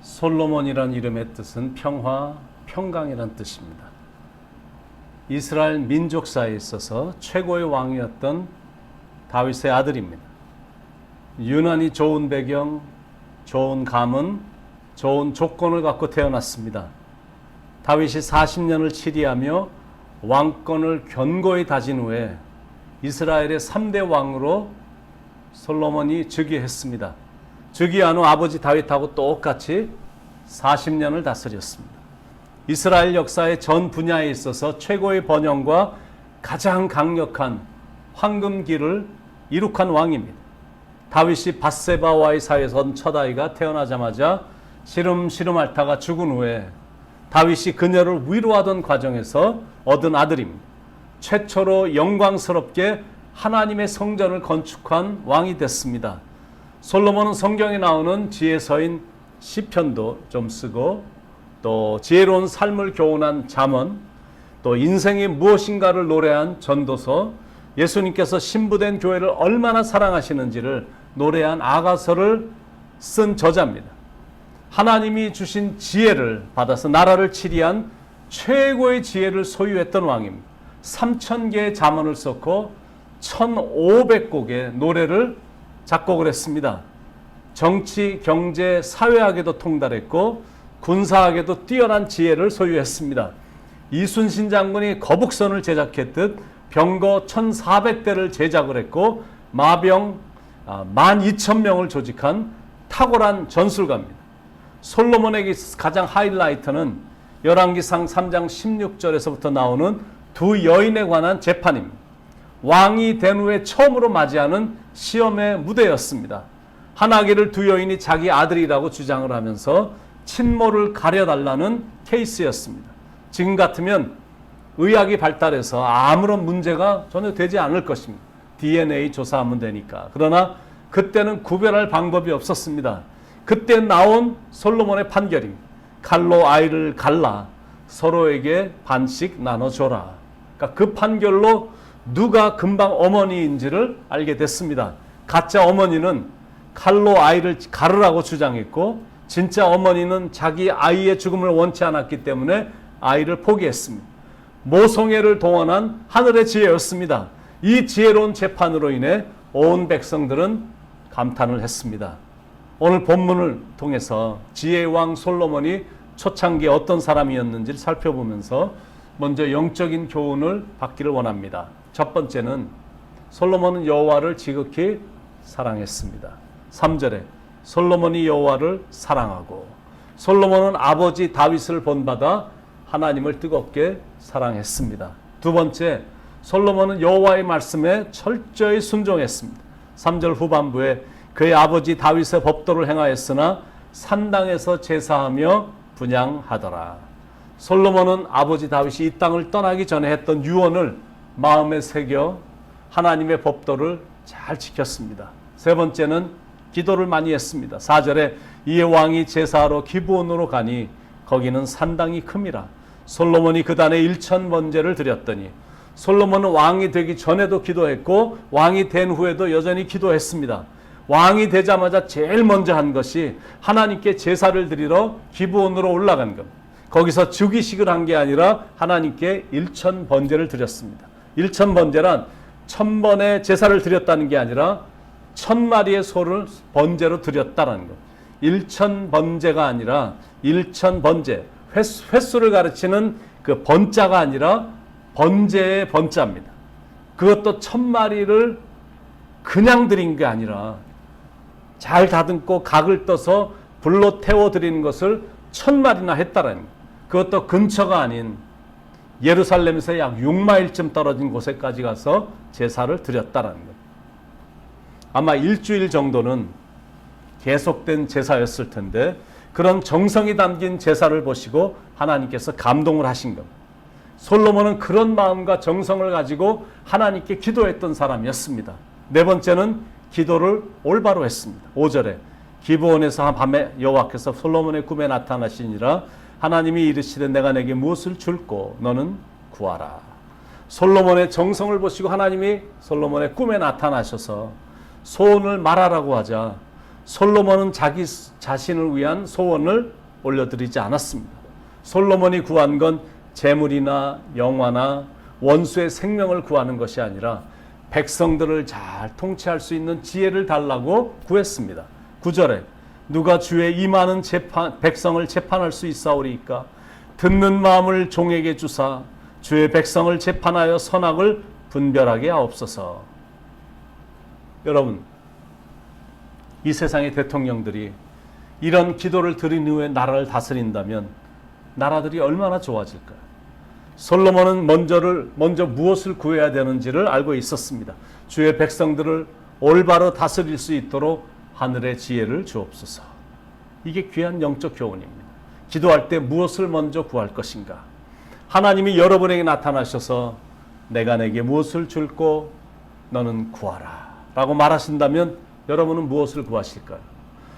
솔로몬이란 이름의 뜻은 평화, 평강이란 뜻입니다. 이스라엘 민족사에 있어서 최고의 왕이었던 다윗의 아들입니다. 유난히 좋은 배경, 좋은 가문, 좋은 조건을 갖고 태어났습니다. 다윗이 40년을 치리하며 왕권을 견고히 다진 후에 이스라엘의 3대 왕으로 솔로몬이 즉위했습니다. 즉위한 후 아버지 다윗하고 똑같이 40년을 다스렸습니다. 이스라엘 역사의 전 분야에 있어서 최고의 번영과 가장 강력한 황금기를 이룩한 왕입니다. 다윗이 밧세바와의 사이에선 첫 아이가 태어나자마자 시름시름 앓다가 죽은 후에 다윗이 그녀를 위로하던 과정에서 얻은 아들입니다. 최초로 영광스럽게 하나님의 성전을 건축한 왕이 됐습니다. 솔로몬은 성경에 나오는 지혜서인 시편도 좀 쓰고 또 지혜로운 삶을 교훈한 잠언, 또 인생이 무엇인가를 노래한 전도서, 예수님께서 신부된 교회를 얼마나 사랑하시는지를 노래한 아가서를 쓴 저자입니다. 하나님이 주신 지혜를 받아서 나라를 치리한 최고의 지혜를 소유했던 왕입니다. 3000개의 잠언을 썼고 1500곡의 노래를 작곡을 했습니다. 정치, 경제, 사회학에도 통달했고 군사학에도 뛰어난 지혜를 소유했습니다. 이순신 장군이 거북선을 제작했듯 병거 1400대를 제작을 했고 마병 12,000명을 조직한 탁월한 전술가입니다. 솔로몬에게 가장 하이라이트는 열왕기상 3장 16절에서부터 나오는 두 여인에 관한 재판입니다. 왕이 된 후에 처음으로 맞이하는 시험의 무대였습니다. 한아기를 두 여인이 자기 아들이라고 주장을 하면서 친모를 가려달라는 케이스였습니다. 지금 같으면 의학이 발달해서 아무런 문제가 전혀 되지 않을 것입니다. DNA 조사하면 되니까. 그러나 그때는 구별할 방법이 없었습니다. 그때 나온 솔로몬의 판결입니다. 칼로 아이를 갈라 서로에게 반씩 나눠줘라. 그러니까 그 판결로 누가 금방 어머니인지를 알게 됐습니다. 가짜 어머니는 칼로 아이를 가르라고 주장했고 진짜 어머니는 자기 아이의 죽음을 원치 않았기 때문에 아이를 포기했습니다. 모성애를 동원한 하늘의 지혜였습니다. 이 지혜로운 재판으로 인해 온 백성들은 감탄을 했습니다. 오늘 본문을 통해서 지혜의 왕 솔로몬이 초창기에 어떤 사람이었는지를 살펴보면서 먼저 영적인 교훈을 받기를 원합니다. 첫 번째는 솔로몬은 여호와를 지극히 사랑했습니다. 3절에 솔로몬이 여호와를 사랑하고, 솔로몬은 아버지 다윗을 본받아 하나님을 뜨겁게 사랑했습니다. 두 번째, 솔로몬은 여호와의 말씀에 철저히 순종했습니다. 3절 후반부에 그의 아버지 다윗의 법도를 행하였으나 산당에서 제사하며 분향하더라. 솔로몬은 아버지 다윗이 이 땅을 떠나기 전에 했던 유언을 마음에 새겨 하나님의 법도를 잘 지켰습니다. 세 번째는 기도를 많이 했습니다. 4절에 이에 왕이 제사하러 기브온으로 가니 거기는 산당이 큼이라. 솔로몬이 그 단에 1000번제를 드렸더니, 솔로몬은 왕이 되기 전에도 기도했고 왕이 된 후에도 여전히 기도했습니다. 왕이 되자마자 제일 먼저 한 것이 하나님께 제사를 드리러 기브온으로 올라간 것. 거기서 즉위식을 한 게 아니라 하나님께 1000번제를 드렸습니다. 1000번제란 1000번의 제사를 드렸다는 게 아니라 1000마리의 소를 번제로 드렸다는 것. 1000번제가 아니라 1000번제, 횟수를 가르치는 그 번자가 아니라 번제의 번자입니다. 그것도 1000마리를 그냥 드린 게 아니라 잘 다듬고 각을 떠서 불로 태워 드리는 것을 1000마리나 했다라는 것. 그것도 근처가 아닌 예루살렘에서 약 6마일쯤 떨어진 곳에까지 가서 제사를 드렸다라는 것. 아마 일주일 정도는 계속된 제사였을 텐데 그런 정성이 담긴 제사를 보시고 하나님께서 감동을 하신 겁니다. 솔로몬은 그런 마음과 정성을 가지고 하나님께 기도했던 사람이었습니다. 네 번째는 기도를 올바로 했습니다. 5절에 기브온에서 밤에 여호와께서 솔로몬의 꿈에 나타나시니라. 하나님이 이르시되 내가 내게 무엇을 줄꼬 너는 구하라. 솔로몬의 정성을 보시고 하나님이 솔로몬의 꿈에 나타나셔서 소원을 말하라고 하자 솔로몬은 자기 자신을 위한 소원을 올려드리지 않았습니다. 솔로몬이 구한 건 재물이나 영화나 원수의 생명을 구하는 것이 아니라 백성들을 잘 통치할 수 있는 지혜를 달라고 구했습니다. 9절에 누가 주의 이 많은 백성을 재판할 수 있사오리이까? 듣는 마음을 종에게 주사 주의 백성을 재판하여 선악을 분별하게 하옵소서. 여러분, 이 세상의 대통령들이 이런 기도를 드린 후에 나라를 다스린다면 나라들이 얼마나 좋아질까요? 솔로몬은 먼저 무엇을 구해야 되는지를 알고 있었습니다. 주의 백성들을 올바로 다스릴 수 있도록 하늘의 지혜를 주옵소서. 이게 귀한 영적 교훈입니다. 기도할 때 무엇을 먼저 구할 것인가? 하나님이 여러분에게 나타나셔서 내가 내게 무엇을 줄고 너는 구하라 라고 말하신다면 여러분은 무엇을 구하실까요?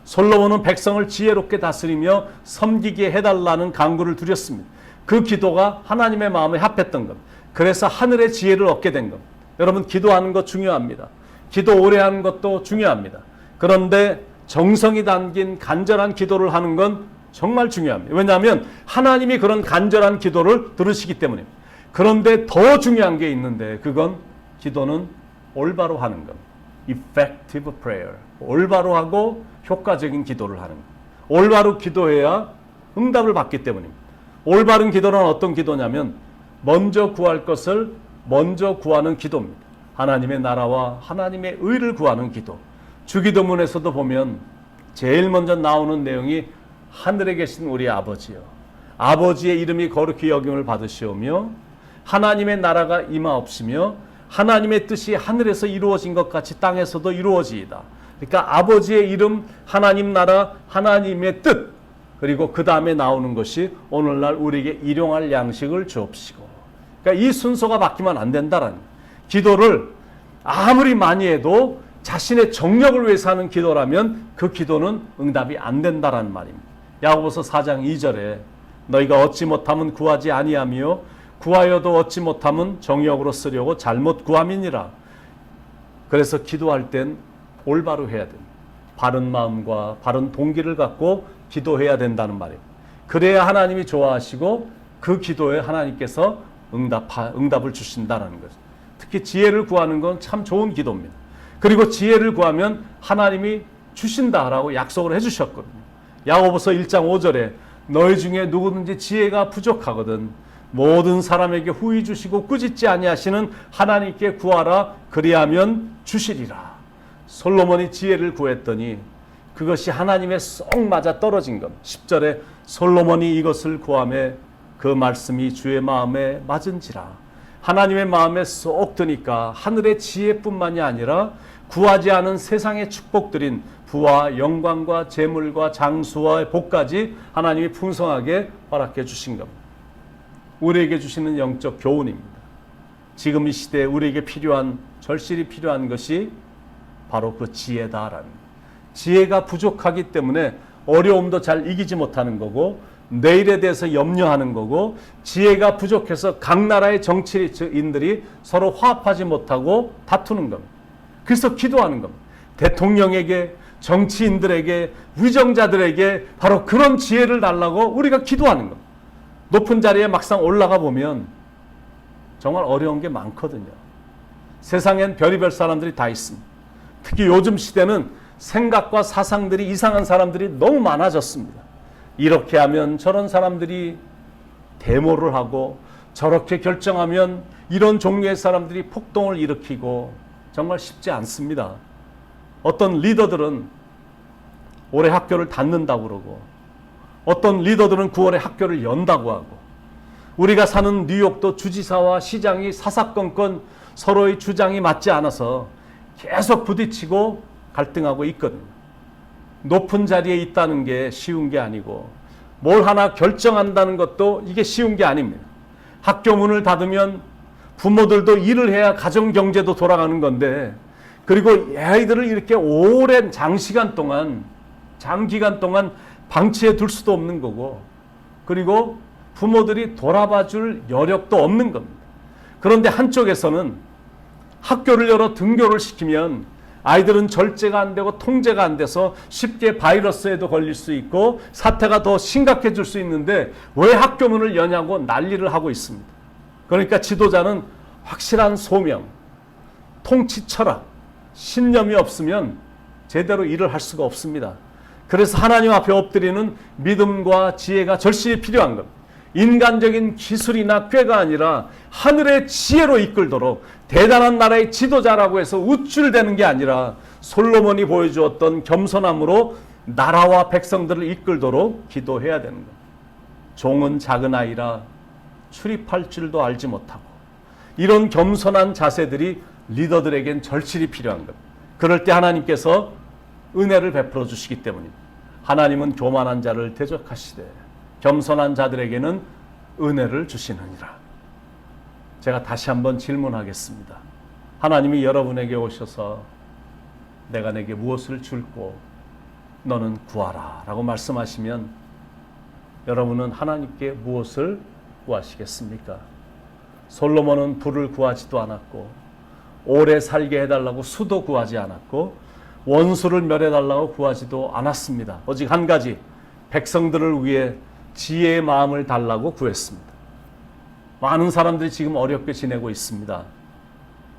솔로몬은 백성을 지혜롭게 다스리며 섬기게 해달라는 간구를 드렸습니다. 그 기도가 하나님의 마음에 합했던 겁니다. 그래서 하늘의 지혜를 얻게 된 겁니다. 여러분, 기도하는 것 중요합니다. 기도 오래 하는 것도 중요합니다. 그런데 정성이 담긴 간절한 기도를 하는 건 정말 중요합니다. 왜냐하면 하나님이 그런 간절한 기도를 들으시기 때문입니다. 그런데 더 중요한 게 있는데 그건 기도는 올바로 하는 겁니다. Effective prayer. 올바로 하고 효과적인 기도를 하는 겁니다. 올바로 기도해야 응답을 받기 때문입니다. 올바른 기도는 어떤 기도냐면 먼저 구할 것을 먼저 구하는 기도입니다. 하나님의 나라와 하나님의 의를 구하는 기도. 주기도문에서도 보면 제일 먼저 나오는 내용이 하늘에 계신 우리 아버지여, 아버지의 이름이 거룩히 여김을 받으시오며 하나님의 나라가 임하옵시며 하나님의 뜻이 하늘에서 이루어진 것 같이 땅에서도 이루어지이다. 그러니까 아버지의 이름, 하나님 나라, 하나님의 뜻, 그리고 그 다음에 나오는 것이 오늘날 우리에게 일용할 양식을 주옵시고. 그러니까 이 순서가 바뀌면 안 된다라는, 기도를 아무리 많이 해도 자신의 정력을 위해서 하는 기도라면 그 기도는 응답이 안 된다라는 말입니다. 야고보서 4장 2절에 너희가 얻지 못하면 구하지 아니하며 구하여도 얻지 못하면 정욕으로 쓰려고 잘못 구함이니라. 그래서 기도할 땐 올바로 해야 됩니다. 바른 마음과 바른 동기를 갖고 기도해야 된다는 말입니다. 그래야 하나님이 좋아하시고 그 기도에 하나님께서 응답을 주신다는 거죠. 특히 지혜를 구하는 건 참 좋은 기도입니다. 그리고 지혜를 구하면 하나님이 주신다라고 약속을 해주셨거든요. 야고보서 1장 5절에 너희 중에 누구든지 지혜가 부족하거든 모든 사람에게 후히 주시고 꾸짖지 아니하시는 하나님께 구하라 그리하면 주시리라. 솔로몬이 지혜를 구했더니 그것이 하나님의 쏙 맞아 떨어진 것. 10절에 솔로몬이 이것을 구하매 그 말씀이 주의 마음에 맞은지라. 하나님의 마음에 쏙 드니까 하늘의 지혜뿐만이 아니라 구하지 않은 세상의 축복들인 부와 영광과 재물과 장수와 복까지 하나님이 풍성하게 허락해 주신 겁니다. 우리에게 주시는 영적 교훈입니다. 지금 이 시대에 우리에게 절실히 필요한 것이 바로 그 지혜다라는, 지혜가 부족하기 때문에 어려움도 잘 이기지 못하는 거고 내일에 대해서 염려하는 거고, 지혜가 부족해서 각 나라의 정치인들이 서로 화합하지 못하고 다투는 겁니다. 그래서 기도하는 겁니다. 대통령에게, 정치인들에게, 위정자들에게 바로 그런 지혜를 달라고 우리가 기도하는 겁니다. 높은 자리에 막상 올라가 보면 정말 어려운 게 많거든요. 세상엔 별의별 사람들이 다 있습니다. 특히 요즘 시대는 생각과 사상들이 이상한 사람들이 너무 많아졌습니다. 이렇게 하면 저런 사람들이 데모를 하고 저렇게 결정하면 이런 종류의 사람들이 폭동을 일으키고 정말 쉽지 않습니다. 어떤 리더들은 올해 학교를 닫는다고 그러고 어떤 리더들은 9월에 학교를 연다고 하고, 우리가 사는 뉴욕도 주지사와 시장이 사사건건 서로의 주장이 맞지 않아서 계속 부딪히고 갈등하고 있거든요. 높은 자리에 있다는 게 쉬운 게 아니고 뭘 하나 결정한다는 것도 이게 쉬운 게 아닙니다. 학교 문을 닫으면 부모들도 일을 해야 가정 경제도 돌아가는 건데, 그리고 아이들을 이렇게 오랜 장기간 동안 방치해 둘 수도 없는 거고, 그리고 부모들이 돌아봐 줄 여력도 없는 겁니다. 그런데 한쪽에서는 학교를 열어 등교를 시키면 아이들은 절제가 안 되고 통제가 안 돼서 쉽게 바이러스에도 걸릴 수 있고 사태가 더 심각해질 수 있는데 왜 학교 문을 여냐고 난리를 하고 있습니다. 그러니까 지도자는 확실한 소명, 통치 철학, 신념이 없으면 제대로 일을 할 수가 없습니다. 그래서 하나님 앞에 엎드리는 믿음과 지혜가 절실히 필요한 겁니다. 인간적인 기술이나 꾀가 아니라 하늘의 지혜로 이끌도록 대단한 나라의 지도자라고 해서 우쭐대는 게 아니라 솔로몬이 보여주었던 겸손함으로 나라와 백성들을 이끌도록 기도해야 되는 겁니다. 종은 작은 아이라 출입할 줄도 알지 못하고, 이런 겸손한 자세들이 리더들에겐 절실히 필요한 겁니다. 그럴 때 하나님께서 은혜를 베풀어 주시기 때문입니다. 하나님은 교만한 자를 대적하시되 겸손한 자들에게는 은혜를 주시느니라. 제가 다시 한번 질문하겠습니다. 하나님이 여러분에게 오셔서 내가 내게 무엇을 줄고 너는 구하라 라고 말씀하시면 여러분은 하나님께 무엇을 구하시겠습니까? 솔로몬은 부를 구하지도 않았고, 오래 살게 해달라고 수도 구하지 않았고, 원수를 멸해달라고 구하지도 않았습니다. 오직 한 가지, 백성들을 위해 지혜의 마음을 달라고 구했습니다. 많은 사람들이 지금 어렵게 지내고 있습니다.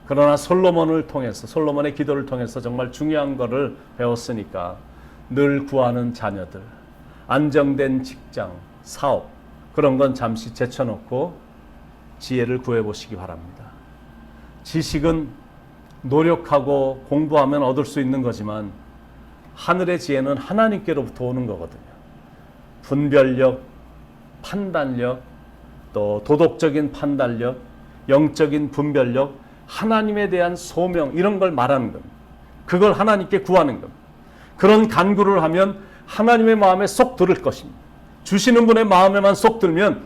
그러나 솔로몬을 통해서, 솔로몬의 기도를 통해서 정말 중요한 것을 배웠으니까 늘 구하는 자녀들, 안정된 직장, 사업, 그런 건 잠시 제쳐놓고 지혜를 구해보시기 바랍니다. 지식은 노력하고 공부하면 얻을 수 있는 거지만 하늘의 지혜는 하나님께로부터 오는 거거든요. 분별력, 판단력, 또 도덕적인 판단력, 영적인 분별력, 하나님에 대한 소명, 이런 걸 말하는 겁니다. 그걸 하나님께 구하는 겁니다. 그런 간구를 하면 하나님의 마음에 쏙 들을 것입니다. 주시는 분의 마음에만 쏙 들면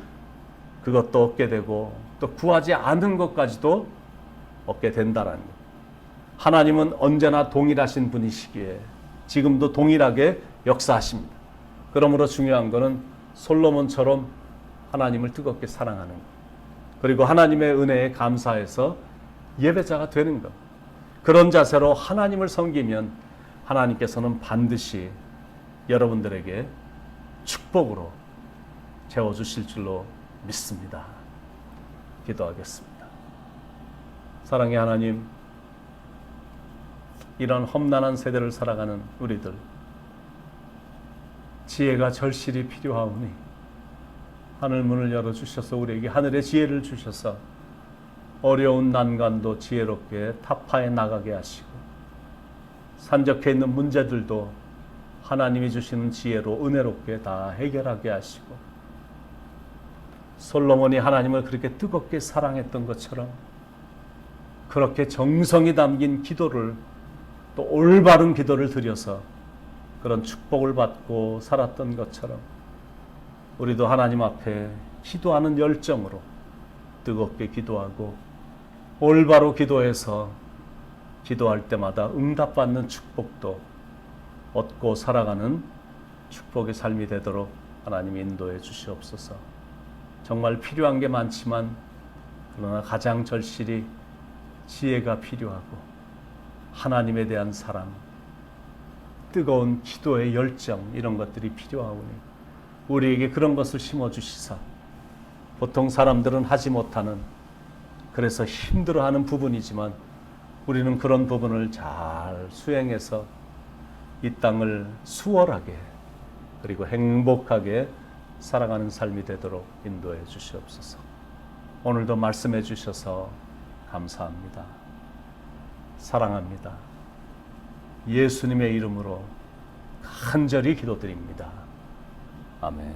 그것도 얻게 되고 또 구하지 않은 것까지도 얻게 된다는 것. 하나님은 언제나 동일하신 분이시기에 지금도 동일하게 역사하십니다. 그러므로 중요한 것은 솔로몬처럼 하나님을 뜨겁게 사랑하는 것, 그리고 하나님의 은혜에 감사해서 예배자가 되는 것. 그런 자세로 하나님을 섬기면 하나님께서는 반드시 여러분들에게 축복으로 채워주실 줄로 믿습니다. 기도하겠습니다. 사랑의 하나님, 이런 험난한 세대를 살아가는 우리들, 지혜가 절실히 필요하오니 하늘 문을 열어주셔서 우리에게 하늘의 지혜를 주셔서 어려운 난관도 지혜롭게 타파해 나가게 하시고, 산적해 있는 문제들도 하나님이 주시는 지혜로 은혜롭게 다 해결하게 하시고, 솔로몬이 하나님을 그렇게 뜨겁게 사랑했던 것처럼 그렇게 정성이 담긴 기도를, 또 올바른 기도를 드려서 그런 축복을 받고 살았던 것처럼 우리도 하나님 앞에 기도하는 열정으로 뜨겁게 기도하고 올바로 기도해서 기도할 때마다 응답받는 축복도 얻고 살아가는 축복의 삶이 되도록 하나님 인도해 주시옵소서. 정말 필요한 게 많지만 그러나 가장 절실히 지혜가 필요하고 하나님에 대한 사랑, 뜨거운 기도의 열정, 이런 것들이 필요하오니 우리에게 그런 것을 심어주시사 보통 사람들은 하지 못하는, 그래서 힘들어하는 부분이지만 우리는 그런 부분을 잘 수행해서 이 땅을 수월하게 그리고 행복하게 살아가는 삶이 되도록 인도해 주시옵소서. 오늘도 말씀해 주셔서 감사합니다. 사랑합니다. 예수님의 이름으로 간절히 기도드립니다. 아멘.